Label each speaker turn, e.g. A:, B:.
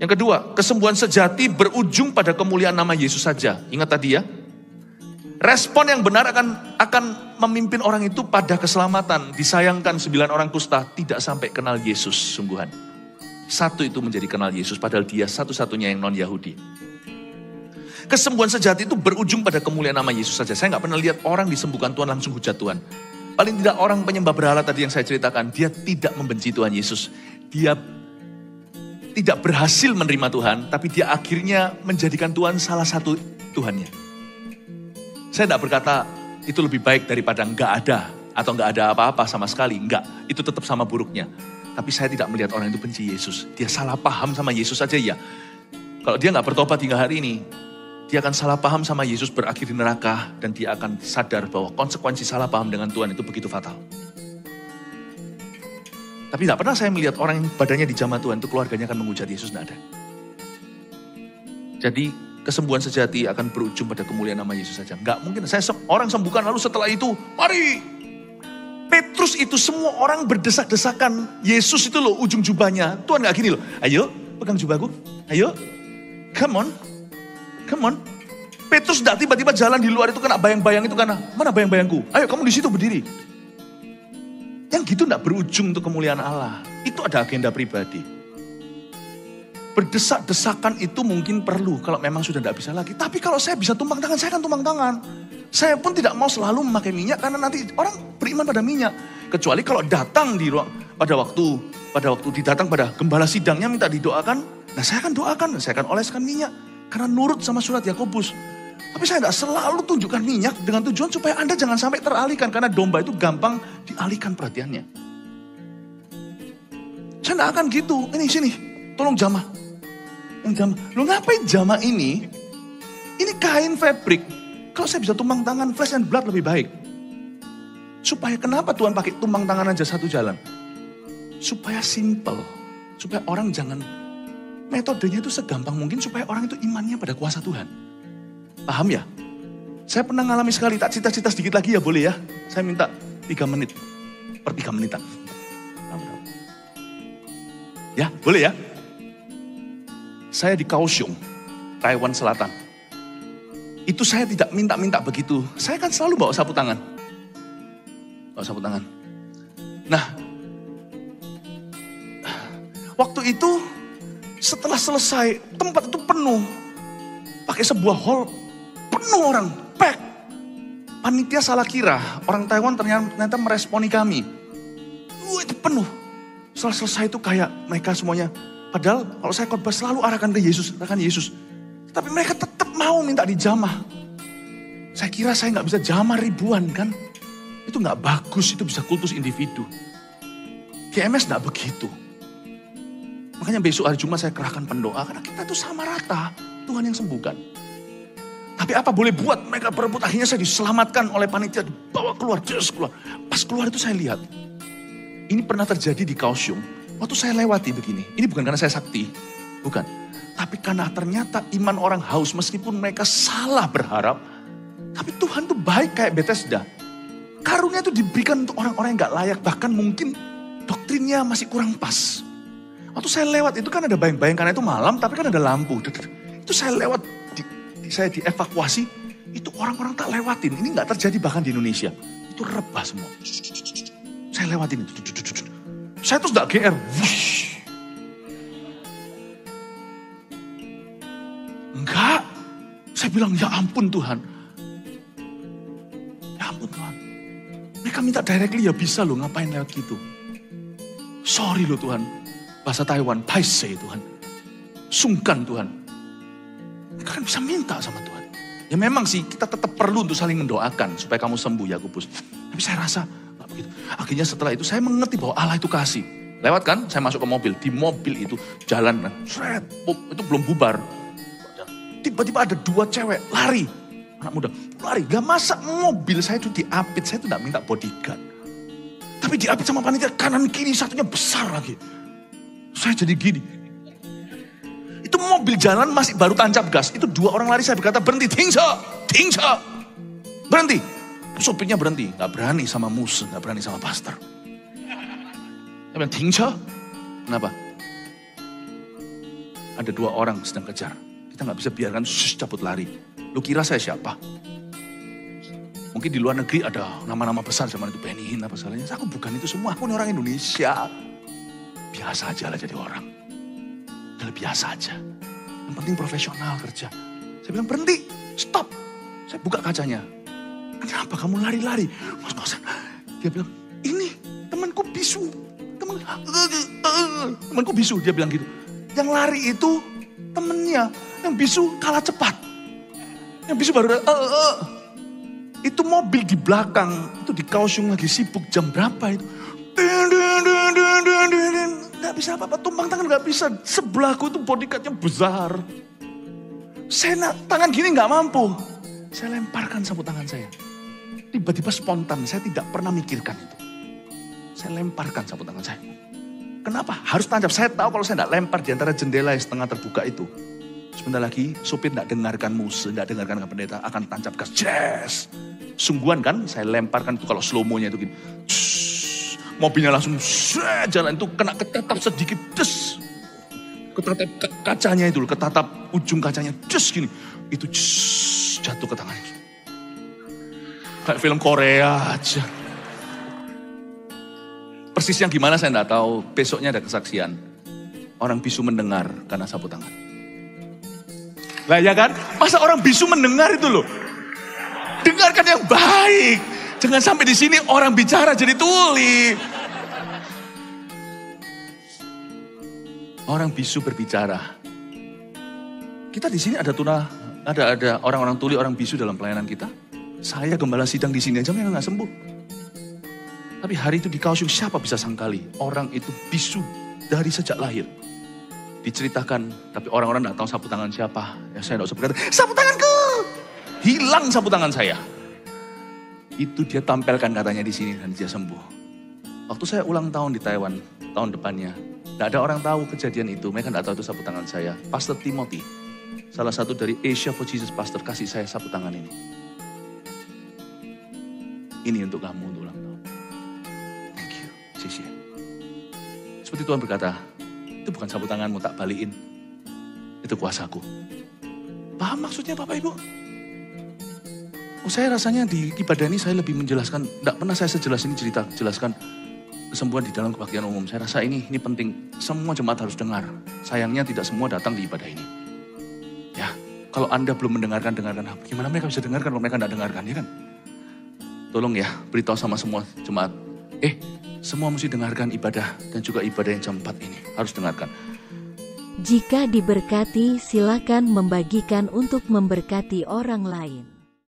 A: Yang kedua, kesembuhan sejati berujung pada kemuliaan nama Yesus saja. Ingat tadi ya. Respon yang benar akan memimpin orang itu pada keselamatan. Disayangkan 9 orang kusta tidak sampai kenal Yesus sungguhan. Satu itu menjadi kenal Yesus, padahal dia satu-satunya yang non-Yahudi. Kesembuhan sejati itu berujung pada kemuliaan nama Yesus saja. Saya nggak pernah lihat orang disembuhkan Tuhan langsung hujat Tuhan. Paling tidak orang penyembah berhala tadi yang saya ceritakan, dia tidak membenci Tuhan Yesus. Dia tidak berhasil menerima Tuhan, tapi dia akhirnya menjadikan Tuhan salah satu Tuhannya. Saya tidak berkata itu lebih baik daripada nggak ada, atau nggak ada apa-apa sama sekali. Enggak, itu tetap sama buruknya. Tapi saya tidak melihat orang itu benci Yesus. Dia salah paham sama Yesus saja ya. Kalau dia nggak bertobat hingga hari ini, dia akan salah paham sama Yesus, berakhir di neraka, dan dia akan sadar bahwa konsekuensi salah paham dengan Tuhan itu begitu fatal. Tapi tidak pernah saya melihat orang yang badannya dijamah Tuhan itu keluarganya akan menghujat Yesus, tidak ada. Jadi kesembuhan sejati akan berujung pada kemuliaan nama Yesus saja. Enggak mungkin orang sembuhkan lalu setelah itu, mari. Petrus itu semua orang berdesak-desakan. Yesus itu loh ujung jubahnya. Tuhan gak gini loh, ayo pegang jubahku, ayo, come on. Petrus tidak tiba-tiba jalan di luar itu kena bayang-bayang itu karena, mana bayang-bayangku? Ayo kamu di situ berdiri. Yang gitu tidak berujung untuk kemuliaan Allah. Itu ada agenda pribadi. Berdesak-desakan itu mungkin perlu kalau memang sudah tidak bisa lagi. Tapi kalau saya bisa tumpang tangan, saya akan tumpang tangan. Saya pun tidak mau selalu memakai minyak karena nanti orang beriman pada minyak. Kecuali kalau datang di ruang pada waktu didatang pada gembala sidangnya minta didoakan, nah saya akan doakan, saya akan oleskan minyak. Karena nurut sama surat Yakobus. Tapi saya tidak selalu tunjukkan minyak dengan tujuan supaya Anda jangan sampai teralihkan. Karena domba itu gampang dialihkan perhatiannya. Saya tidak akan gitu. Ini sini, tolong jamah. Lu ngapain jamah ini? Ini kain fabric. Kalau saya bisa tumpang tangan, flesh and blood lebih baik. Supaya kenapa Tuhan pakai tumpang tangan aja satu jalan? Supaya simple. Supaya orang jangan... Metodenya itu segampang mungkin supaya orang itu imannya pada kuasa Tuhan. Paham ya? Saya pernah ngalami sekali, tak cita-cita sedikit lagi ya boleh ya. Saya minta 3 menit, per 3 menitan. Ya, boleh ya? Saya di Kaohsiung, Taiwan Selatan. Itu saya tidak minta-minta begitu. Saya kan selalu bawa sapu tangan. Nah, waktu itu setelah selesai, tempat itu penuh. Pakai sebuah hall, penuh orang, pack. Panitia salah kira, orang Taiwan ternyata meresponi kami. Itu penuh. Setelah selesai itu kayak mereka semuanya. Padahal kalau saya khotbah selalu arahkan ke Yesus, Tapi mereka tetap mau minta dijamah. Saya kira saya nggak bisa jamah ribuan kan. Itu nggak bagus, itu bisa kultus individu. GMS nggak begitu. Makanya besok hari Jumat saya kerahkan pendoa. Karena kita itu sama rata. Tuhan yang sembuhkan. Tapi apa boleh buat mereka berebut. Akhirnya saya diselamatkan oleh panitia. Dibawa keluar. Keluar. Pas keluar itu saya lihat. Ini pernah terjadi di Kaohsiung. Waktu saya lewati begini. Ini bukan karena saya sakti. Bukan. Tapi karena ternyata iman orang haus. Meskipun mereka salah berharap. Tapi Tuhan tuh baik kayak Bethesda. Karunia itu diberikan untuk orang-orang yang gak layak. Bahkan mungkin doktrinnya masih kurang pas. Waktu saya lewat itu kan ada bayang-bayang karena itu malam tapi kan ada lampu. Itu saya lewat, saya dievakuasi, itu orang-orang tak lewatin. Ini gak terjadi bahkan di Indonesia. Itu rebah semua. Saya lewatin itu. Saya terus gak GR. Enggak. Saya bilang ya ampun Tuhan. Ya ampun Tuhan. Mereka minta directly ya bisa loh ngapain lewat gitu. Sorry loh Tuhan. Bahasa Taiwan, paisei Tuhan. Sungkan Tuhan. Mereka kan bisa minta sama Tuhan. Ya memang sih kita tetap perlu untuk saling mendoakan supaya kamu sembuh Yakobus. Tapi saya rasa gak begitu. Akhirnya setelah itu saya mengerti bahwa Allah itu kasih. Lewat kan, saya masuk ke mobil. Di mobil itu jalan, seret, itu belum bubar. Tiba-tiba ada 2 cewek lari. Anak muda, lari. Gak masa mobil saya itu diapit. Saya itu gak minta bodyguard. Tapi diapit sama panitia kanan kiri satunya besar lagi. Saya jadi gini. Itu mobil jalan masih baru tancap gas. Itu 2 orang lari saya berkata berhenti. Tingsa. Berhenti. Sopirnya berhenti. Gak berani sama musuh. Gak berani sama pastor. Saya bilang tingsa. Kenapa? ada 2 orang sedang kejar. Kita nggak bisa biarkan cabut lari. Lu kira saya siapa? Mungkin di luar negeri ada nama-nama besar zaman itu, Benny Hinn apa salahnya. Aku bukan itu semua, aku ini orang Indonesia. Biasa aja lah jadi orang. Udah biasa aja. Yang penting profesional kerja. Saya bilang berhenti, stop. Saya buka kacanya. Kenapa kamu lari-lari? Mas kosan. Dia bilang, ini temanku bisu. Temanku bisu, dia bilang gitu. Yang lari itu temennya. Yang bisu kalah cepat. Yang bisu baru itu mobil di belakang, itu di Kaohsiung lagi sibuk jam berapa itu. Gak bisa apa-apa, tumpang tangan gak bisa. Sebelahku itu bodyguardnya besar. Saya tangan gini gak mampu. Saya lemparkan sapu tangan saya. Tiba-tiba spontan, saya tidak pernah mikirkan itu. Saya lemparkan sapu tangan saya. Kenapa? Harus tancap. Saya tahu kalau saya tidak lempar di antara jendela yang setengah terbuka itu. Sebentar lagi, supir tidak dengarkan musuh, tidak dengarkan pendeta, akan tancap gas. Yes! Sungguhan kan, saya lemparkan itu kalau slow-mo-nya itu gini. Mobilnya langsung jalan itu kena ketatap sedikit. Des. Ketatap kacanya itu, ketatap ujung kacanya. Des gini. Itu jatuh ke tangannya. Kayak film Korea aja. Persis yang gimana saya tidak tahu. Besoknya ada kesaksian. Orang bisu mendengar karena sapu tangan. Lah ya kan? Masa orang bisu mendengar itu loh. Dengarkan yang baik. Jangan sampai di sini orang bicara jadi tuli. Orang bisu berbicara. Kita di sini ada orang-orang tuli, orang bisu dalam pelayanan kita. Saya gembala sidang di sini aja memang nggak sembuh. Tapi hari itu di Kaohsiung siapa bisa sangkali orang itu bisu dari sejak lahir. Diceritakan, tapi orang-orang nggak tahu sapu tangan siapa. Ya saya nggak usah berkata, sapu tanganku! Hilang sapu tangan saya. Itu dia tampilkan katanya di sini dan dia sembuh. Waktu saya ulang tahun di Taiwan, tahun depannya, nggak ada orang tahu kejadian itu. Mereka nggak tahu itu sapu tangan saya. Pastor Timothy, salah satu dari Asia for Jesus Pastor, kasih saya sapu tangan ini. Ini untuk kamu untuk ulang tahun. Thank you, Sisi. Seperti Tuhan berkata, itu bukan sapu tanganmu tak balikin. Itu kuasaku. Paham maksudnya Bapak Ibu? Saya rasanya di ibadah ini saya lebih menjelaskan, tidak pernah saya sejelas ini jelaskan kesembuhan di dalam kebaktian umum. Saya rasa ini penting, semua jemaat harus dengar. Sayangnya tidak semua datang di ibadah ini. Ya, kalau Anda belum mendengarkan, gimana mereka bisa dengarkan kalau mereka tidak dengarkan, ya kan? Tolong ya, beritahu sama semua jemaat. Semua mesti dengarkan ibadah dan juga ibadah yang jam 4 ini. Harus dengarkan.
B: Jika diberkati, silakan membagikan untuk memberkati orang lain.